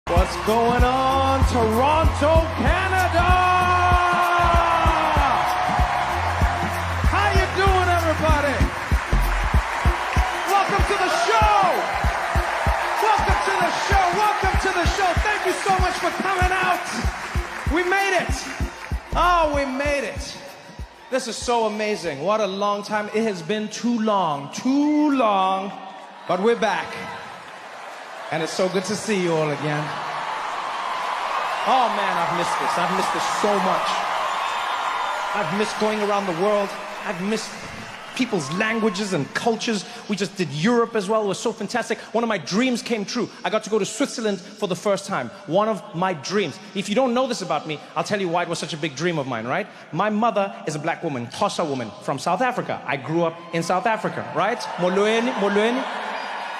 What's going on, Toronto, Canada? How you doing, everybody? Welcome to the show. Welcome to the show. Welcome to the show. Thank you so much for coming out. We made it. Oh, we made it. This is so amazing. What a long time. It has been too long, but we're back. And it's so good to see you all again. Oh man, I've missed this. I've missed this so much. I've missed going around the world. I've missed people's languages and cultures. We just did Europe as well. It was so fantastic. One of my dreams came true. I got to go to Switzerland for the first time. One of my dreams. If you don't know this about me, I'll tell you why it was such a big dream of mine, right? My mother is a black woman, Xhosa woman from South Africa. I grew up in South Africa, right? Molweni.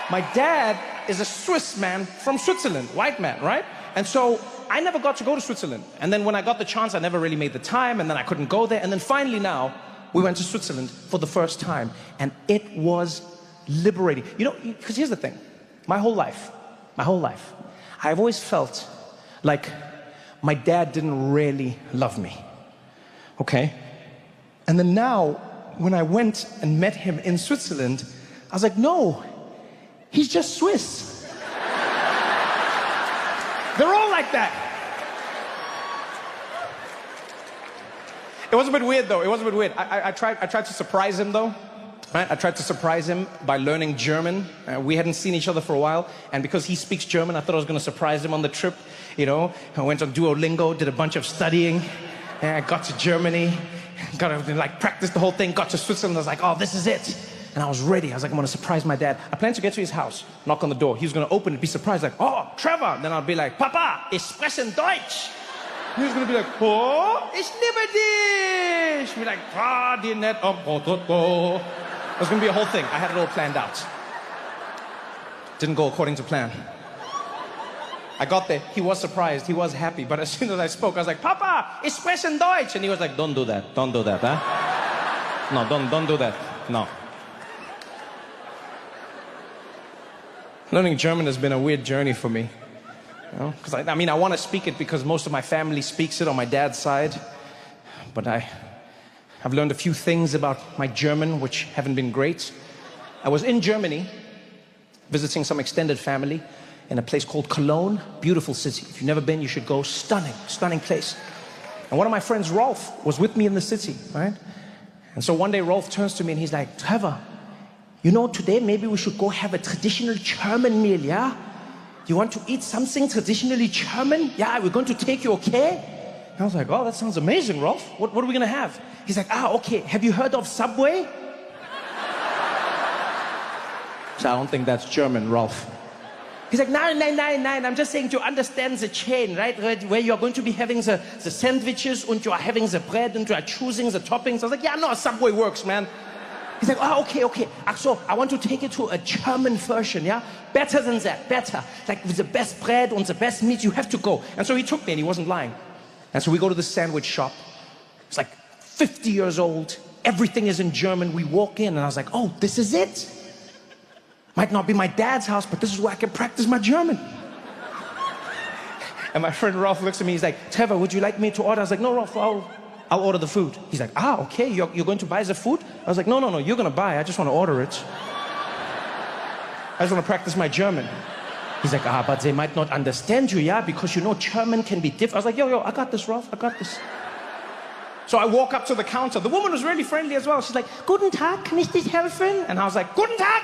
My dad is a Swiss man from Switzerland, white man, right? And so I never got to go to Switzerland. And then when I got the chance, I never really made the time, and then I couldn't go there. And then finally now, we went to Switzerland for the first time, and it was liberating. You know, because here's the thing. My whole life, I've always felt like my dad didn't really love me, okay? And then now, when I went and met him in Switzerland, I was like, no, he's just Swiss. They're all like that. It was a bit weird though. It was a bit weird. I tried to surprise him though. Right? I tried to surprise him by learning German. We hadn't seen each other for a while, and because he speaks German, I thought I was going to surprise him on the trip. You know, I went on Duolingo, did a bunch of studying, and I got to Germany, got to like practice the whole thing. Got to Switzerland, I was like, oh, this is it. And I was ready. I was like, I'm going to surprise my dad. I planned to get to his house, knock on the door. He was going to open it, be surprised, like, oh, Trevor. Then I'll be like, Papa, ich spreche Deutsch. He was going to be like, oh, ich liebe dich. Be like, ah, die net am Pototo. It was going to be a whole thing. I had it all planned out. Didn't go according to plan. I got there. He was surprised. He was happy. But as soon as I spoke, I was like, Papa, ich spreche Deutsch. And he was like, don't do that. Don't do that, huh? No, don't do that. No. Learning German has been a weird journey for me. You know? Because I mean, I want to speak it because most of my family speaks it on my dad's side. But I've learned a few things about my German which haven't been great. I was in Germany visiting some extended family in a place called Cologne. Beautiful city. If you've never been, you should go. Stunning place. And one of my friends, Rolf, was with me in the city, right? And so one day Rolf turns to me and he's like, Trevor, you know, today maybe we should go have a traditional German meal, yeah? You want to eat something traditionally German? Yeah, we're going to take you, okay? And I was like, oh, that sounds amazing, Rolf. What are we going to have? He's like, okay, have you heard of Subway? So I don't think that's German, Rolf. He's like, nine. I'm just saying to understand the chain, right? Where you're going to be having the sandwiches and you are having the bread and you are choosing the toppings. I was like, yeah, no, Subway works, man. He's like, oh, okay. So I want to take you to a German version, yeah? Better than that, better. Like with the best bread and the best meat, you have to go. And so he took me and he wasn't lying. And so we go to the sandwich shop. It's like 50 years old. Everything is in German. We walk in and I was like, oh, this is it. Might not be my dad's house, but this is where I can practice my German. And my friend Rolf looks at me, he's like, Trevor, would you like me to order? I was like, no, Rolf, I'll order the food. He's like, okay, you're going to buy the food? I was like, no, you're going to buy. I just want to order it. I just want to practice my German. He's like, but they might not understand you, yeah? Because you know German can be different. I was like, yo, I got this, Rolf, I got this. So I walk up to the counter. The woman was really friendly as well. She's like, Guten Tag, kann ich dich helfen? And I was like, Guten Tag!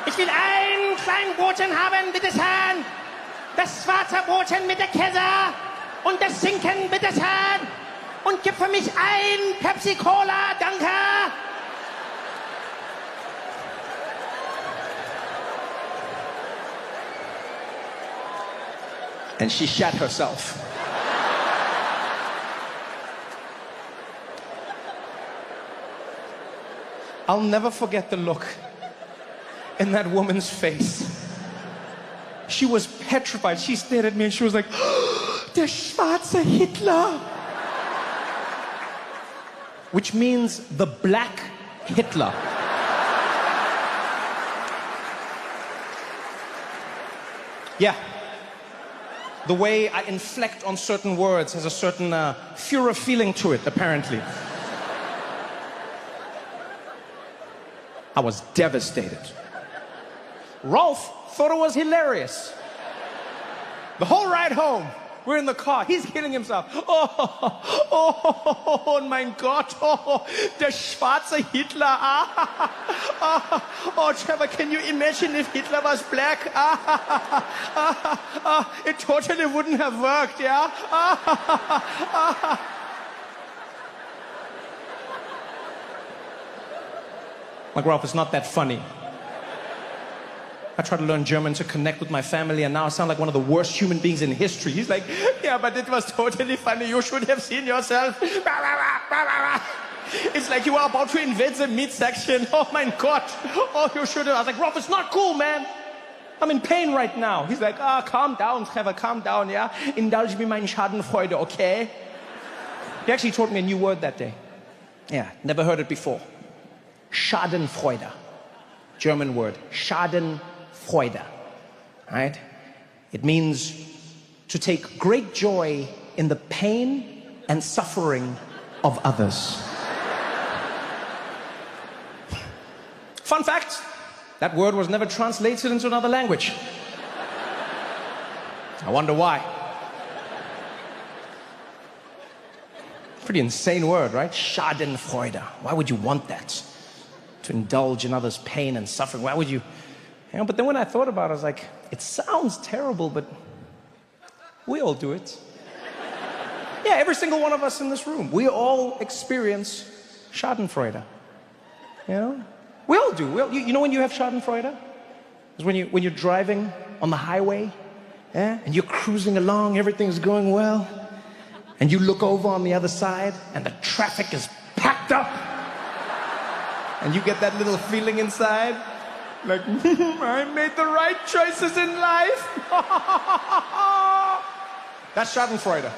Ich will ein kleines Brotchen haben, bitte schön. Das schwarze Brotchen mit der Käse. Und das Schinken, bitte schön. Und gib für mich ein Pepsi-Cola, danke. And she shat herself. I'll never forget the look in that woman's face. She was petrified. She stared at me and she was like, der schwarze Hitler. Which means the black Hitler. Yeah. The way I inflect on certain words has a certain Führer feeling to it, apparently. I was devastated. Rolf thought it was hilarious. The whole ride home, we're in the car, he's killing himself. Oh mein Gott, der schwarze Hitler. Oh, Trevor, can you imagine if Hitler was black? It totally wouldn't have worked, yeah? Like, Ralph, it's not that funny. I tried to learn German to connect with my family, and now I sound like one of the worst human beings in history. He's like, yeah, but it was totally funny. You should have seen yourself. It's like you were about to invade the meat section. Oh, my God. Oh, you should have. I was like, Rob, it's not cool, man. I'm in pain right now. He's like, calm down, Trevor, calm down, yeah? Indulge me meine Schadenfreude, okay? He actually taught me a new word that day. Yeah, never heard it before. Schadenfreude. German word. Schadenfreude. Right? It means to take great joy in the pain and suffering of others. Fun fact, that word was never translated into another language. I wonder why. Pretty insane word, right? Schadenfreude. Why would you want that? To indulge in others' pain and suffering. Why would you? You know, but then when I thought about it, I was like, it sounds terrible, but we all do it. Yeah, every single one of us in this room. We all experience Schadenfreude. You know? We all do. You know when you have Schadenfreude? It's when you're driving on the highway, yeah? And you're cruising along, everything's going well, and you look over on the other side, and the traffic is packed up. And you get that little feeling inside, like, I made the right choices in life. That's Schadenfreude.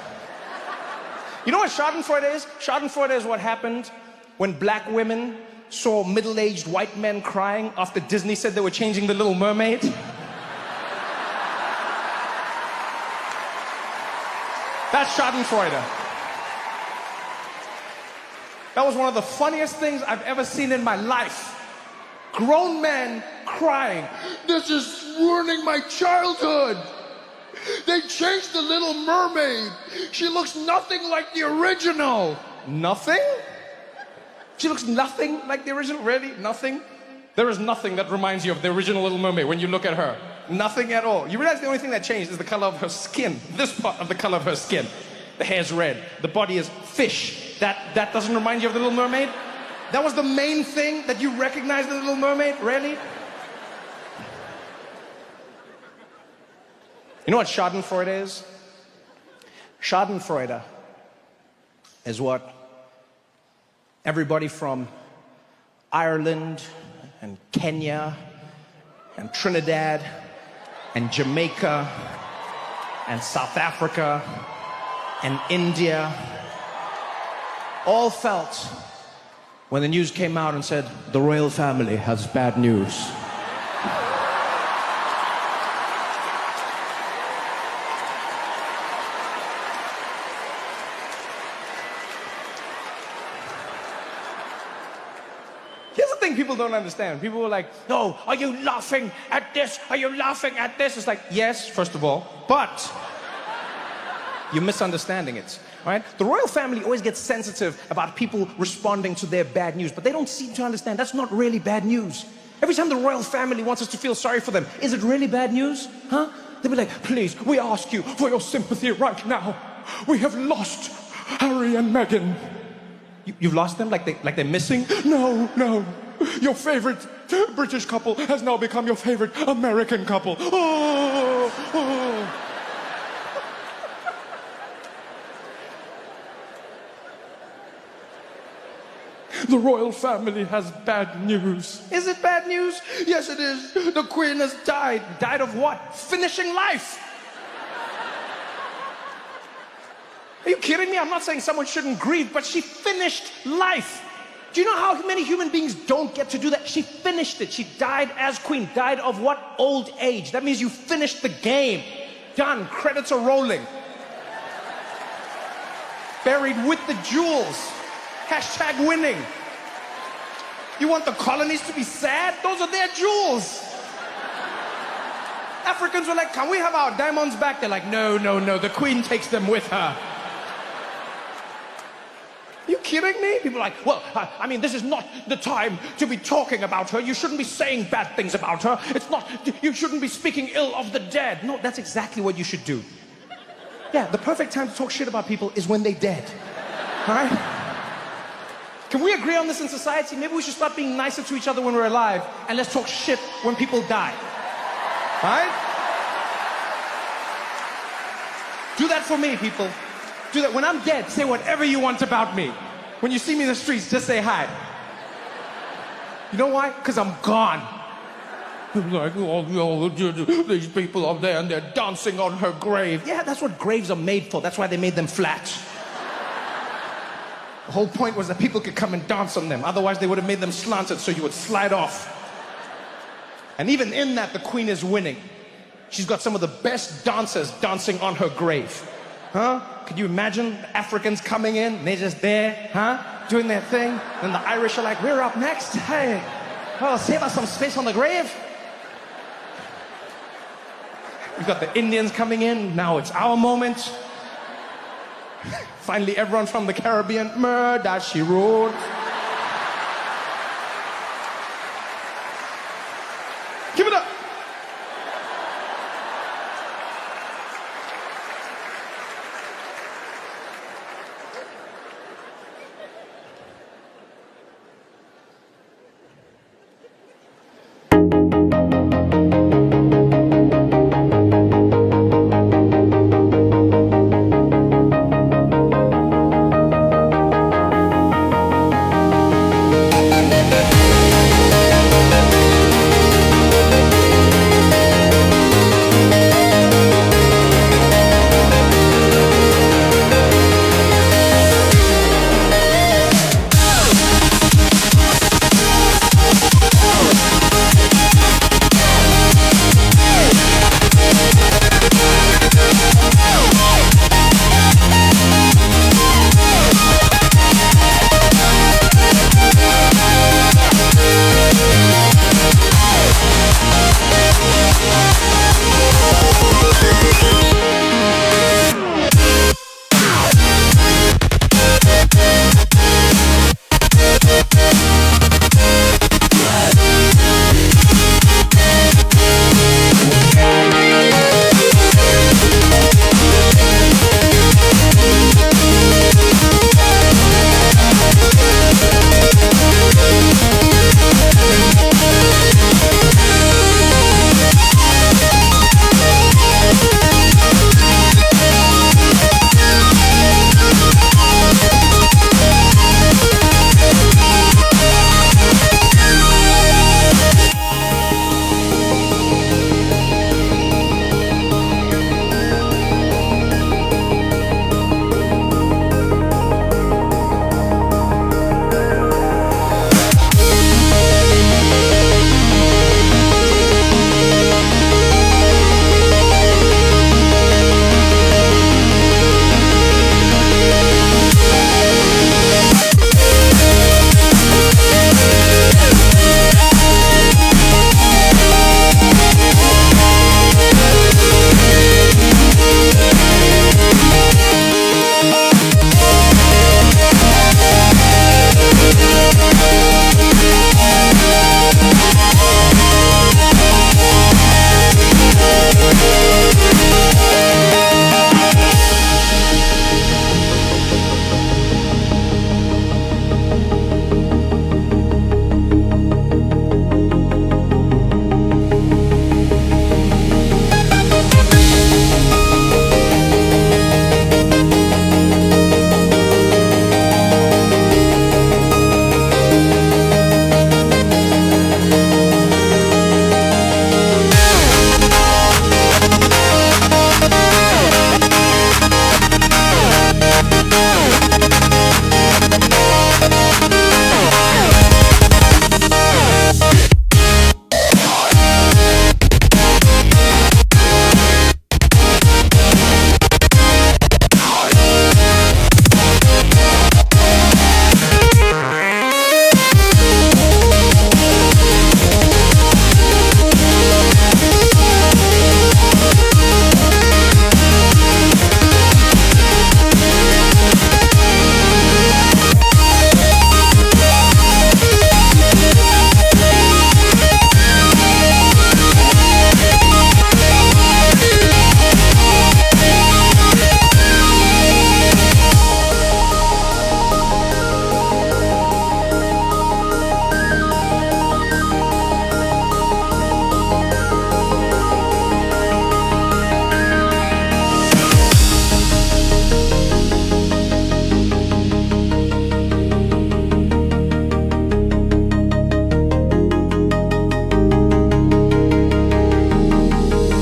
You know what Schadenfreude is? Schadenfreude is what happened when black women saw middle-aged white men crying after Disney said they were changing The Little Mermaid. That's Schadenfreude. That was one of the funniest things I've ever seen in my life. Grown men crying. This is ruining my childhood. They changed The Little Mermaid. She looks nothing like the original. Nothing? She looks nothing like the original? Really? Nothing? There is nothing that reminds you of the original Little Mermaid when you look at her. Nothing at all. You realize the only thing that changed is the color of her skin. This part of the color of her skin. The hair's red. The body is fish. That doesn't remind you of the Little Mermaid? That was the main thing that you recognized in the Little Mermaid? Really? You know what Schadenfreude is? Schadenfreude is what everybody from Ireland and Kenya and Trinidad and Jamaica and South Africa and India all felt when the news came out and said, the royal family has bad news. Here's the thing people don't understand. People were like, no, are you laughing at this? Are you laughing at this? It's like, yes, first of all, but you're misunderstanding it. Right? The royal family always gets sensitive about people responding to their bad news, but they don't seem to understand that's not really bad news. Every time the royal family wants us to feel sorry for them, is it really bad news? Huh? They'll be like, please, we ask you for your sympathy right now. We have lost Harry and Meghan. You've lost them? Like they're missing? No. Your favorite British couple has now become your favorite American couple. Oh. The royal family has bad news. Is it bad news? Yes, it is. The Queen has died. Died of what? Finishing life. Are you kidding me? I'm not saying someone shouldn't grieve, but she finished life. Do you know how many human beings don't get to do that? She finished it. She died as queen. Died of what? Old age. That means you finished the game. Done. Credits are rolling. Buried with the jewels. Hashtag winning. You want the colonies to be sad? Those are their jewels. Africans were like, can we have our diamonds back? They're like, no, no, no. The queen takes them with her. You kidding me? People are like, well, I mean, this is not the time to be talking about her. You shouldn't be saying bad things about her. It's not, you shouldn't be speaking ill of the dead. No, that's exactly what you should do. Yeah, the perfect time to talk shit about people is when they're dead. All right? Can we agree on this in society? Maybe we should start being nicer to each other when we're alive, and let's talk shit when people die. All right? Do that for me, people. Do that. When I'm dead, say whatever you want about me. When you see me in the streets, just say hi. You know why? Because I'm gone. Like, oh, these people up there and they're dancing on her grave. Yeah, that's what graves are made for. That's why they made them flat. The whole point was that people could come and dance on them. Otherwise, they would have made them slanted so you would slide off. And even in that, the queen is winning. She's got some of the best dancers dancing on her grave. Huh? Could you imagine Africans coming in and they're just there, huh? Doing their thing. And the Irish are like, we're up next. Hey, oh, save us some space on the grave. You've got the Indians coming in. Now it's our moment. Finally, everyone from the Caribbean, murder, she wrote.